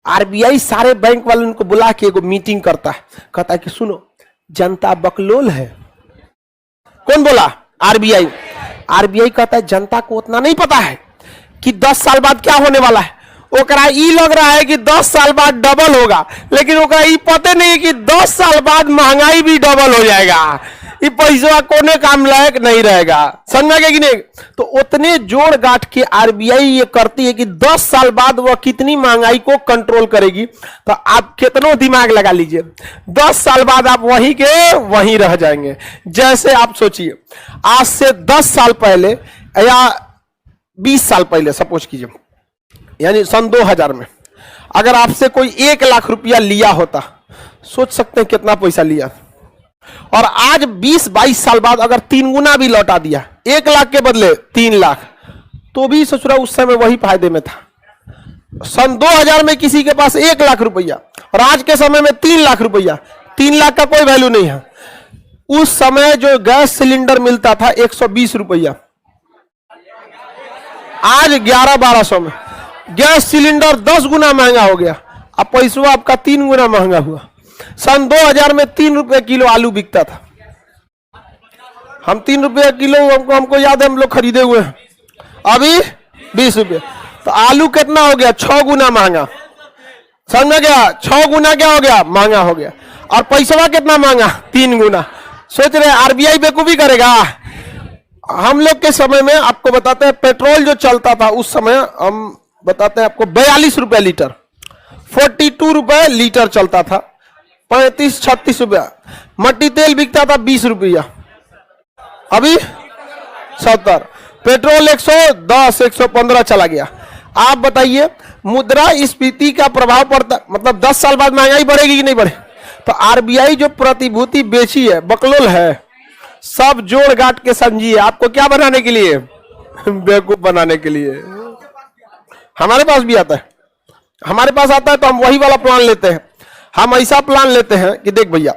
RBI सारे bank वालों को बुला के एगो मीटिंग करता है, कहता है कि सुनो जनता बकलोल है। कौन बोला? आरबीआई। आरबीआई कहता है जनता को उतना नहीं पता है कि 10 साल बाद क्या होने वाला है। ओकरा ई लग रहा है कि 10 साल बाद डबल होगा, लेकिन ओकरा ई पता नहीं है कि 10 साल बाद महंगाई भी डबल हो जाएगा। ये पैसा कोने काम लायक नहीं रहेगा, समझ गए कि नहीं? तो उतने जोड़ गांठ के आरबीआई ये करती है कि 10 साल बाद वह कितनी महंगाई को कंट्रोल करेगी। तो आप कितना दिमाग लगा लीजिए, 10 साल बाद आप वहीं के वहीं रह जाएंगे। जैसे आप सोचिए, आज से 10 साल पहले या 20 साल पहले सपोज कीजिए, यानी सन 2000 में अगर आपसे कोई 1 लाख रुपया लिया होता, सोच सकते हैं कितना पैसा लिया। और आज 20-22 साल बाद अगर 3 गुना भी लौटा दिया, 1 लाख के बदले 3 लाख, तो भी ससुरा उस समय वही फायदे में था। सन 2000 में किसी के पास 1 लाख रुपया और आज के समय में 3 लाख रुपया, 3 लाख का कोई वैल्यू नहीं है। उस समय जो गैस सिलेंडर मिलता था 120 रुपया, आज 1100-1200 में गैस सिलेंडर 10 गुना महंगा हो गया। अब पैसा आपका 3 गुना महंगा हुआ। सन 2000 में 3 रुपए किलो आलू बिकता था। हम 3 रुपए किलो हमको याद है, हम लोग खरीदे हुए हैं। अभी 20 रुपए, तो आलू कितना हो गया? 6 गुना महंगा। समझ में गया? 6 गुना क्या हो गया? महंगा हो गया। और पैसा कितना महंगा? 3 गुना। सोच रहे आरबीआई बेवकूफी करेगा? हम लोग के समय में आपको बताते हैं, पेट्रोल जो चलता था उस समय, हम बताते हैं आपको 42 रुपए लीटर, 42 रुपए लीटर चलता था, 35-36 रुपया। मट्टी तेल बिकता था 20 रुपया, अभी 70। पेट्रोल 110-115 चला गया। आप बताइए मुद्रास्फीति का प्रभाव पड़ता, मतलब 10 साल बाद महंगाई बढ़ेगी कि नहीं बढ़े? तो आरबीआई जो प्रतिभूति बेची है बकलोल है। सब जोड़ गांठ के समझिए, आपको क्या बनाने के लिए? बेवकूफ बनाने के लिए। हमारे पास भी आता है, हमारे पास आता है तो हम वही वाला प्लान लेते हैं। हम ऐसा प्लान लेते हैं कि देख भैया,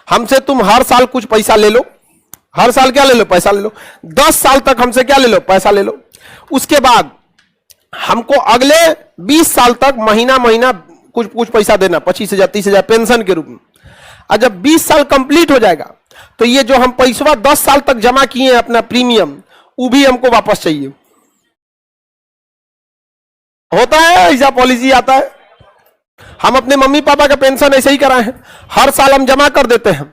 हमसे तुम हर साल कुछ पैसा ले लो। हर साल क्या ले लो? पैसा ले लो। 10 साल तक हमसे क्या ले लो? पैसा ले लो। उसके बाद हमको अगले 20 साल तक महीना महीना कुछ पैसा देना, 25,000-30,000 पेंशन के रूप में। और जब 20 साल कंप्लीट हो जाएगा तो ये जो हम पैसा 10 साल तक जमा किए हैं अपना प्रीमियम, वो भी हमको वापस चाहिए। होता है ऐसा, पॉलिसी आता है। हम अपने मम्मी पापा का पेंशन ऐसे ही कराए हैं, हर साल हम जमा कर देते हैं,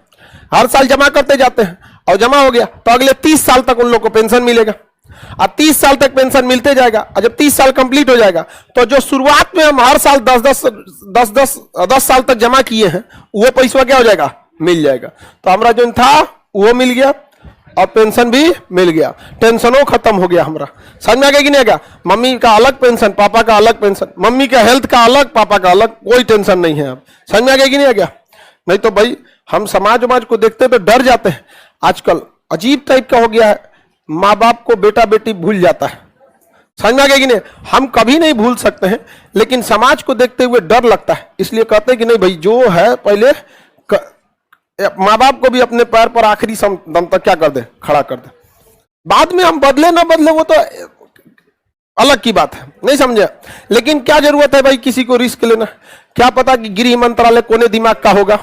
हर साल जमा करते जाते हैं, और जमा हो गया तो अगले 30 साल तक उन लोग को पेंशन मिलेगा। और 30 साल तक पेंशन मिलते जाएगा। और जब 30 साल कंप्लीट हो जाएगा तो जो शुरुआत में हम हर साल 10 साल तक जमा किए हैं, वो पैसा क्या हो जाएगा? मिल जाएगा। तो हमारा जो था वो मिल गया और पेंशन भी मिल गया, टेंशनों खत्म हो गया हमारा। समझ में आ गया कि नहीं आ गया? मम्मी का अलग पेंशन, पापा का अलग पेंशन, मम्मी का हेल्थ का अलग, पापा का अलग, कोई टेंशन नहीं है। अब समझ में आ गया कि नहीं आ गया? नहीं तो भाई हम समाज को देखते तो डर जाते हैं। आजकल अजीब टाइप का हो गया है, माँ बाप को बेटा बेटी भूल जाता है। समझ में आ गया कि नहीं? हम कभी नहीं भूल सकते हैं, लेकिन समाज को देखते हुए डर लगता है। इसलिए कहते हैं कि नहीं भाई, जो है पहले माँ बाप को भी अपने पैर पर आखिरी दम तक क्या कर दे? खड़ा कर दे। बाद में हम बदले ना बदले वो तो अलग की बात है, नहीं समझे? लेकिन क्या जरूरत है भाई किसी को रिस्क लेना? क्या पता कि गृह मंत्रालय कोने दिमाग का होगा।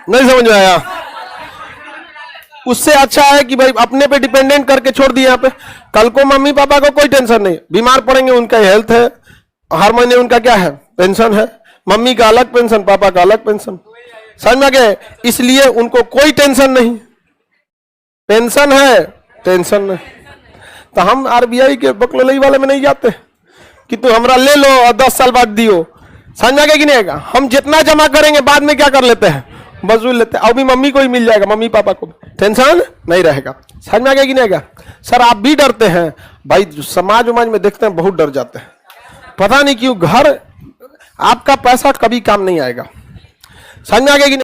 नहीं समझ में आया? उससे अच्छा है कि भाई अपने पे डिपेंडेंट करके छोड़ दिया। यहाँ पे कल को मम्मी पापा को कोई टेंशन नहीं, बीमार पड़ेंगे उनका हेल्थ है, हर महीने उनका क्या है? पेंशन है। मम्मी का अलग पेंशन, पापा का अलग पेंशन। समझ में आ गया? इसलिए उनको कोई टेंशन नहीं, पेंशन है, टेंशन नहीं। तो हम आरबीआई के बकलोलई वाले में नहीं जाते कि तू हमरा ले लो और 10 साल बाद दियो। समझ में आ गया कि नहीं आएगा? हम जितना जमा करेंगे बाद में क्या कर लेते हैं? वसूल लेते हैं। अभी मम्मी को ही मिल जाएगा, मम्मी पापा को टेंशन नहीं रहेगा। समझ में आ गया कि नहीं आएगा? सर आप भी डरते हैं भाई, समाज में देखते हैं बहुत डर जाते हैं, पता नहीं क्यों। घर आपका पैसा कभी काम नहीं आएगा। समझ में आ गया कि नहीं?